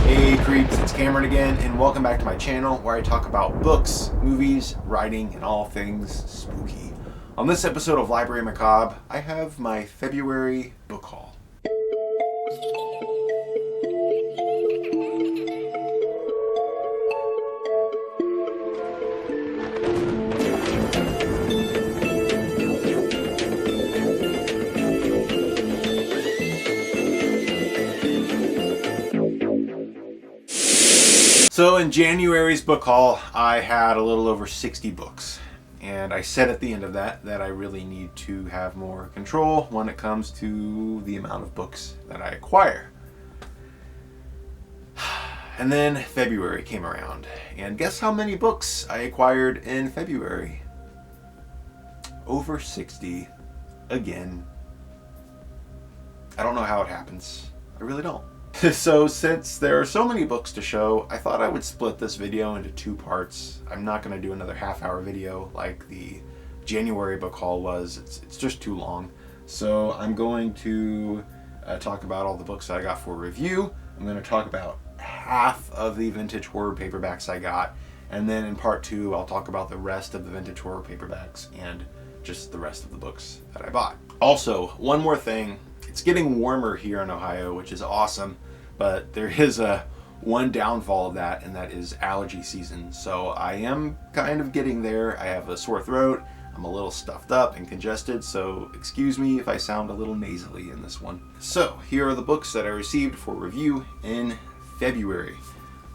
Hey creeps, it's Cameron again, and welcome back to my channel where I talk about books, movies, writing, and all things spooky. On this episode of Library Macabre, I have my February book haul. So in January's book haul, I had a little over 60 books. And I said at the end of that I really need to have more control when it comes to the amount of books that I acquire. And then February came around. And guess how many books I acquired in February? Over 60 again. I don't know how it happens. I really don't. So since there are so many books to show, I thought I would split this video into two parts. I'm not going to do another half-hour video like the January book haul was. It's just too long. So I'm going to talk about all the books that I got for review. I'm going to talk about half of the vintage horror paperbacks I got. And then in part two, I'll talk about the rest of the vintage horror paperbacks and just the rest of the books that I bought. Also, one more thing. It's getting warmer here in Ohio, which is awesome, but there is one downfall of that, and that is allergy season. So I am kind of getting there. I have a sore throat. I'm a little stuffed up and congested, so excuse me if I sound a little nasally in this one. So here are the books that I received for review in February.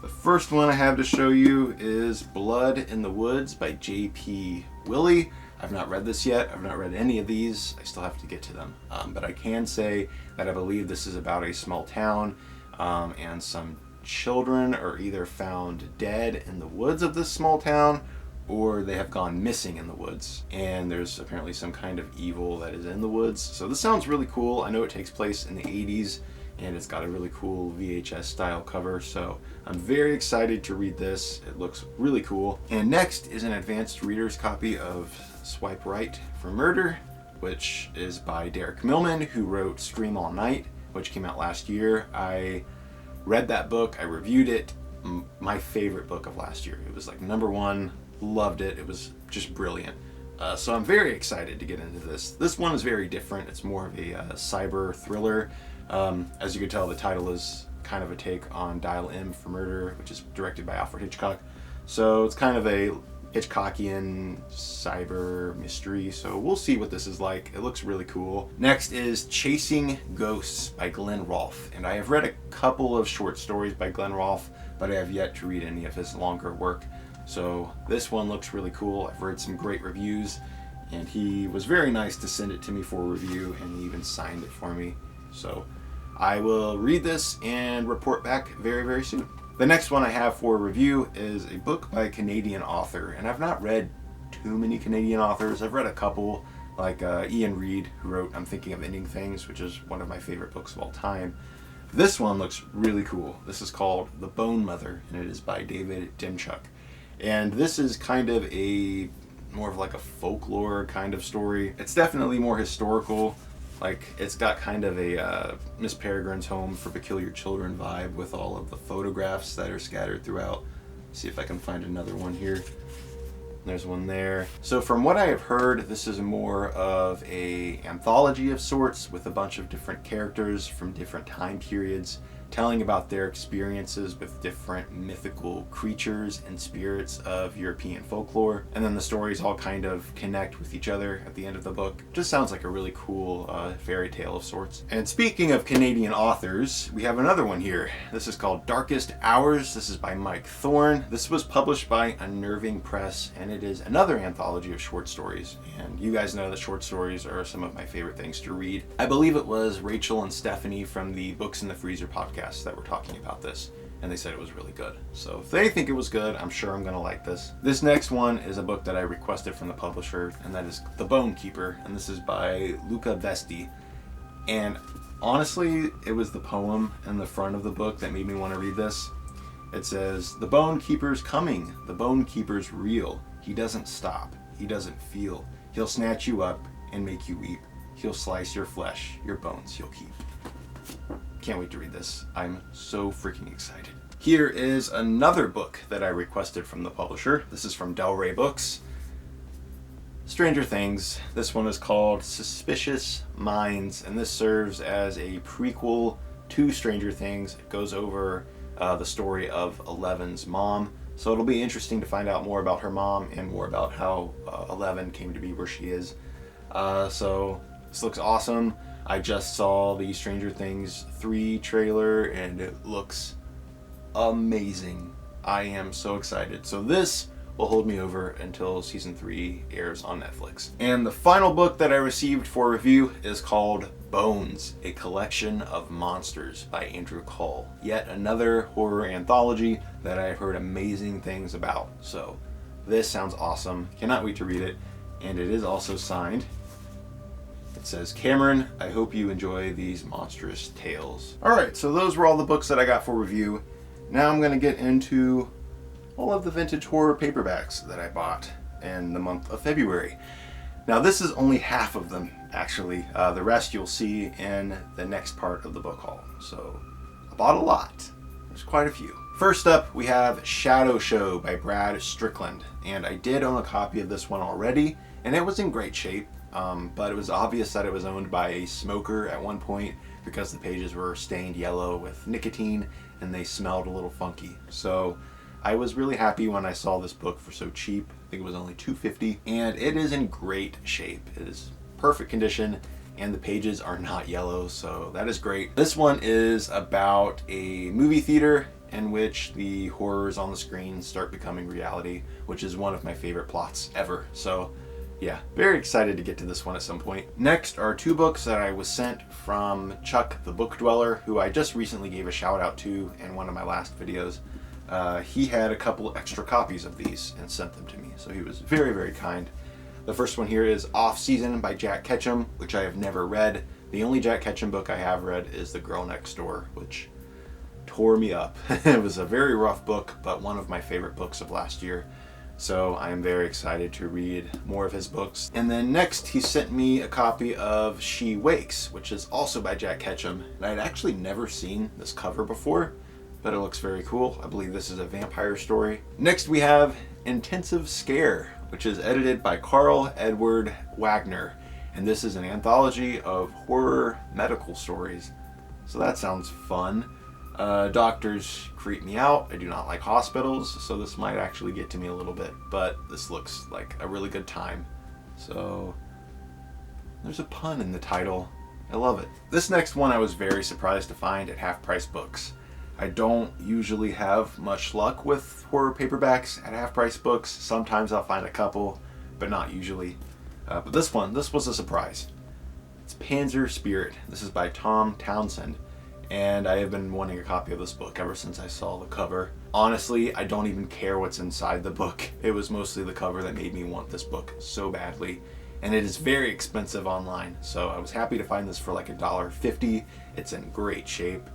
The first one I have to show you is Blood in the Woods by J.P. Willey. I've not read this yet. I've not read any of these. I still have to get to them. But I can say that I believe this is about a small town and some children are either found dead in the woods of this small town or they have gone missing in the woods. And there's apparently some kind of evil that is in the woods. So this sounds really cool. I know it takes place in the 80s and it's got a really cool VHS style cover. So I'm very excited to read this. It looks really cool. And next is an advanced reader's copy of Swipe Right for Murder, which is by Derek Millman, who wrote Scream All Night, which came out last year. I read that book, I reviewed it, my favorite book of last year. It was like #1, loved it, it was just brilliant. So I'm very excited to get into this. This one is very different, it's more of a cyber thriller. As you can tell, the title is kind of a take on Dial M for Murder, which is directed by Alfred Hitchcock. So it's kind of a Hitchcockian cyber mystery, so we'll see what this is like. It looks really cool. Next is Chasing Ghosts by Glenn Rolfe, and I have read a couple of short stories by Glenn Rolfe, but I have yet to read any of his longer work. So this one looks really cool. I've read some great reviews, and he was very nice to send it to me for review, and he even signed it for me. So I will read this and report back very, very soon. The next one I have for review is a book by a Canadian author, and I've not read too many Canadian authors. I've read a couple, like Ian Reid, who wrote I'm Thinking of Ending Things, which is one of my favorite books of all time. This one looks really cool. This is called The Bone Mother, and it is by David Demchuk. And this is kind of more of like a folklore kind of story. It's definitely more historical. Like, it's got kind of a Miss Peregrine's Home for Peculiar Children vibe with all of the photographs that are scattered throughout. See if I can find another one here. There's one there. So from what I have heard, this is more of a anthology of sorts with a bunch of different characters from different time periods telling about their experiences with different mythical creatures and spirits of European folklore. And then the stories all kind of connect with each other at the end of the book. Just sounds like a really cool fairy tale of sorts. And speaking of Canadian authors, we have another one here. This is called Darkest Hours. This is by Mike Thorne. This was published by Unnerving Press, and it is another anthology of short stories. And you guys know that short stories are some of my favorite things to read. I believe it was Rachel and Stephanie from the Books in the Freezer podcast that were talking about this, and they said it was really good. So if they think it was good, I'm sure I'm gonna like this. This next one is a book that I requested from the publisher, and that is The Bone Keeper, and this is by Luca Vesti. And honestly, it was the poem in the front of the book that made me want to read this. It says, "The Bone Keeper's coming. The Bone Keeper's real. He doesn't stop. He doesn't feel. He'll snatch you up and make you weep. He'll slice your flesh. Your bones he'll keep." Can't wait to read this. I'm so freaking excited. Here is another book that I requested from the publisher. This is from Del Rey Books. Stranger Things. This one is called Suspicious Minds, and this serves as a prequel to Stranger Things. It goes over the story of Eleven's mom. So it'll be interesting to find out more about her mom and more about how Eleven came to be where she is. So this looks awesome. I just saw the Stranger Things 3 trailer and it looks amazing. I am so excited. So this will hold me over until season 3 airs on Netflix. And the final book that I received for review is called Bones, a Collection of Monsters by Andrew Cull. Yet another horror anthology that I've heard amazing things about. So this sounds awesome. Cannot wait to read it. And it is also signed. It says, Cameron, I hope you enjoy these monstrous tales. Alright, so those were all the books that I got for review. Now I'm going to get into all of the vintage horror paperbacks that I bought in the month of February. Now this is only half of them, actually. The rest you'll see in the next part of the book haul. So I bought a lot. There's quite a few. First up, we have Shadow Show by Brad Strickland. And I did own a copy of this one already, and it was in great shape. But it was obvious that it was owned by a smoker at one point because the pages were stained yellow with nicotine and they smelled a little funky. So I was really happy when I saw this book for so cheap. I think it was only $2.50, and it is in great shape. It is perfect condition, and the pages are not yellow, so that is great. This one is about a movie theater in which the horrors on the screen start becoming reality, which is one of my favorite plots ever. So yeah, very excited to get to this one at some point. Next are 2 books that I was sent from Chuck the Book Dweller, who I just recently gave a shout out to in one of my last videos. He had a couple extra copies of these and sent them to me, so he was very, very kind. The first one here is Off Season by Jack Ketchum, which I have never read. The only Jack Ketchum book I have read is The Girl Next Door, which tore me up. It was a very rough book, but one of my favorite books of last year. So I am very excited to read more of his books. And then next he sent me a copy of She Wakes, which is also by Jack Ketchum. And I'd actually never seen this cover before, but it looks very cool. I believe this is a vampire story. Next we have Intensive Scare, which is edited by Carl Edward Wagner. And this is an anthology of horror medical stories. So that sounds fun. Doctors creep me out. I do not like hospitals, so this might actually get to me a little bit, but this looks like a really good time. So there's a pun in the title. I love it. This next one I was very surprised to find at Half Price Books. I don't usually have much luck with horror paperbacks at Half Price Books. Sometimes I'll find a couple, but not usually. But this was a surprise. It's Panzer Spirit. This is by Tom Townsend. And I have been wanting a copy of this book ever since I saw the cover. Honestly, I don't even care what's inside the book. It was mostly the cover that made me want this book so badly. And it is very expensive online, so I was happy to find this for like $1.50. It's in great shape.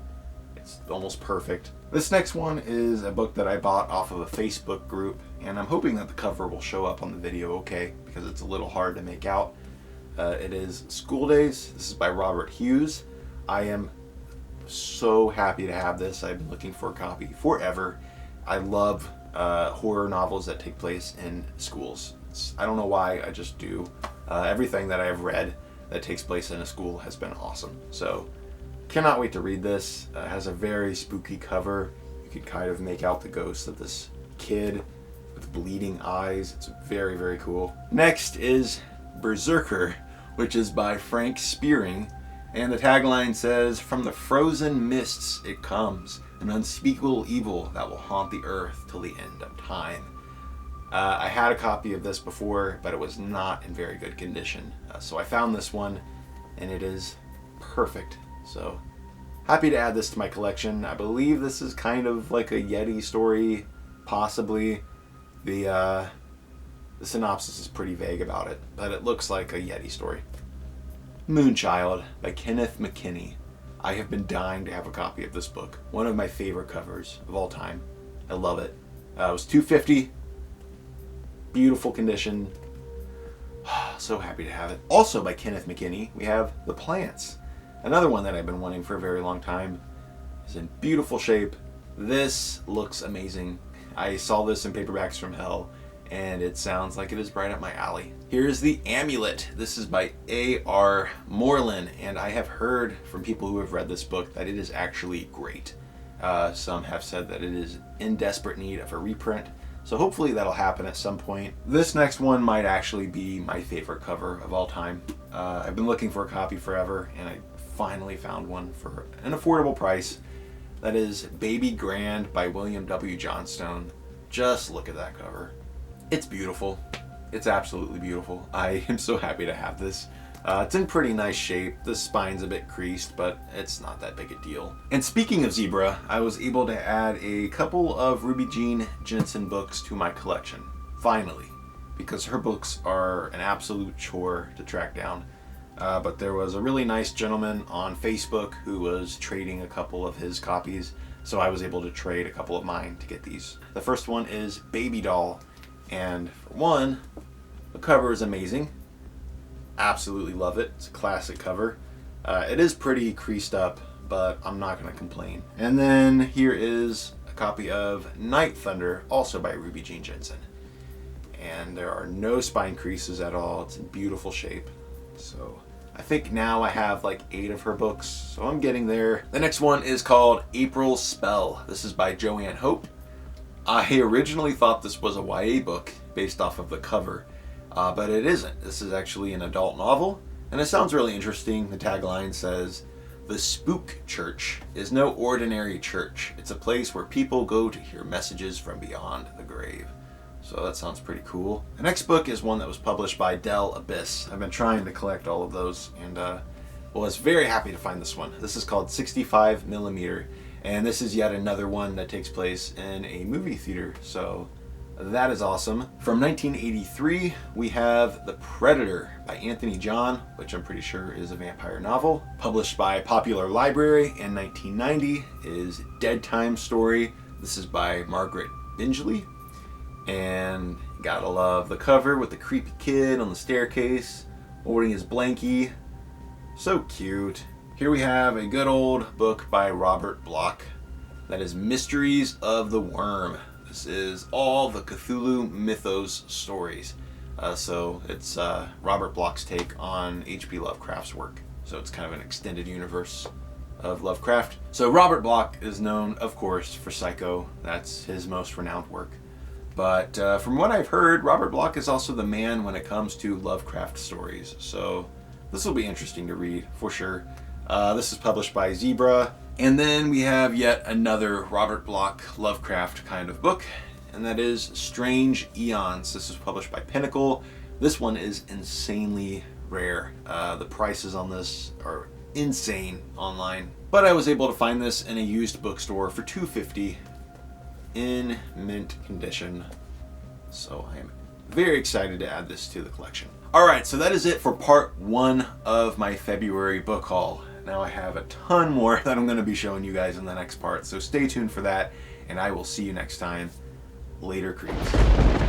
It's almost perfect. This next one is a book that I bought off of a Facebook group, and I'm hoping that the cover will show up on the video okay, because it's a little hard to make out. It is School Days. This is by Robert Hughes. I am so happy to have this. I've been looking for a copy forever. I love horror novels that take place in schools. I don't know why, I just do. Everything that I've read that takes place in a school has been awesome. So cannot wait to read this. It has a very spooky cover. You can kind of make out the ghost of this kid with bleeding eyes. It's very, very cool. Next is Berserker, which is by Frank Spearing. And the tagline says, "From the frozen mists it comes, an unspeakable evil that will haunt the earth till the end of time." I had a copy of this before, but it was not in very good condition. So I found this one, and it is perfect. So happy to add this to my collection. I believe this is kind of like a Yeti story, possibly. The synopsis is pretty vague about it, but it looks like a Yeti story. Moonchild by Kenneth McKinney. I have been dying to have a copy of this book. One of my favorite covers of all time. I love it. It was $2.50. Beautiful condition. So happy to have it. Also by Kenneth McKinney, we have The Plants. Another one that I've been wanting for a very long time. It's in beautiful shape. This looks amazing. I saw this in Paperbacks from Hell, and it sounds like it is right up my alley. Here's The Amulet. This is by A.R. Moreland, and I have heard from people who have read this book that it is actually great. Some have said that it is in desperate need of a reprint, so hopefully that'll happen at some point. This next one might actually be my favorite cover of all time. I've been looking for a copy forever, and I finally found one for an affordable price. That is Baby Grand by William W. Johnstone. Just look at that cover. It's beautiful. It's absolutely beautiful. I am so happy to have this. It's in pretty nice shape. The spine's a bit creased, but it's not that big a deal. And speaking of zebra, I was able to add a couple of Ruby Jean Jensen books to my collection. Finally. Because her books are an absolute chore to track down. But there was a really nice gentleman on Facebook who was trading a couple of his copies, so I was able to trade a couple of mine to get these. The first one is Baby Doll, and for one, the cover is amazing. Absolutely love it. It's a classic cover. It is pretty creased up, but I'm not going to complain. And then here is a copy of Night Thunder, also by Ruby Jean Jensen. And there are no spine creases at all. It's in beautiful shape. So I think now I have like 8 of her books, so I'm getting there. The next one is called April Spell. This is by Joanne Hope. I originally thought this was a YA book based off of the cover, but it isn't. This is actually an adult novel, and it sounds really interesting. The tagline says, "The Spook Church is no ordinary church. It's a place where people go to hear messages from beyond the grave." So that sounds pretty cool. The next book is one that was published by Del Abyss. I've been trying to collect all of those, and was very happy to find this one. This is called 65mm, and this is yet another one that takes place in a movie theater, so that is awesome. From 1983, we have The Predator by Anthony John, which I'm pretty sure is a vampire novel. Published by Popular Library in 1990 is Dead Time Story. This is by Margaret Bingley. And gotta love the cover with the creepy kid on the staircase holding his blankie. So cute. Here we have a good old book by Robert Bloch. That is Mysteries of the Worm. This is all the Cthulhu mythos stories. So it's Robert Bloch's take on H.P. Lovecraft's work. So it's kind of an extended universe of Lovecraft. So Robert Bloch is known, of course, for Psycho. That's his most renowned work. But from what I've heard, Robert Bloch is also the man when it comes to Lovecraft stories. So this will be interesting to read, for sure. This is published by Zebra. And then we have yet another Robert Bloch Lovecraft kind of book, and that is Strange Eons. This is published by Pinnacle. This one is insanely rare. The prices on this are insane online. But I was able to find this in a used bookstore for $2.50. In mint condition, so I am very excited to add this to the collection. Alright, so that is it for part 1 of my February book haul. Now I have a ton more that I'm going to be showing you guys in the next part, so stay tuned for that, and I will see you next time. Later, creeps.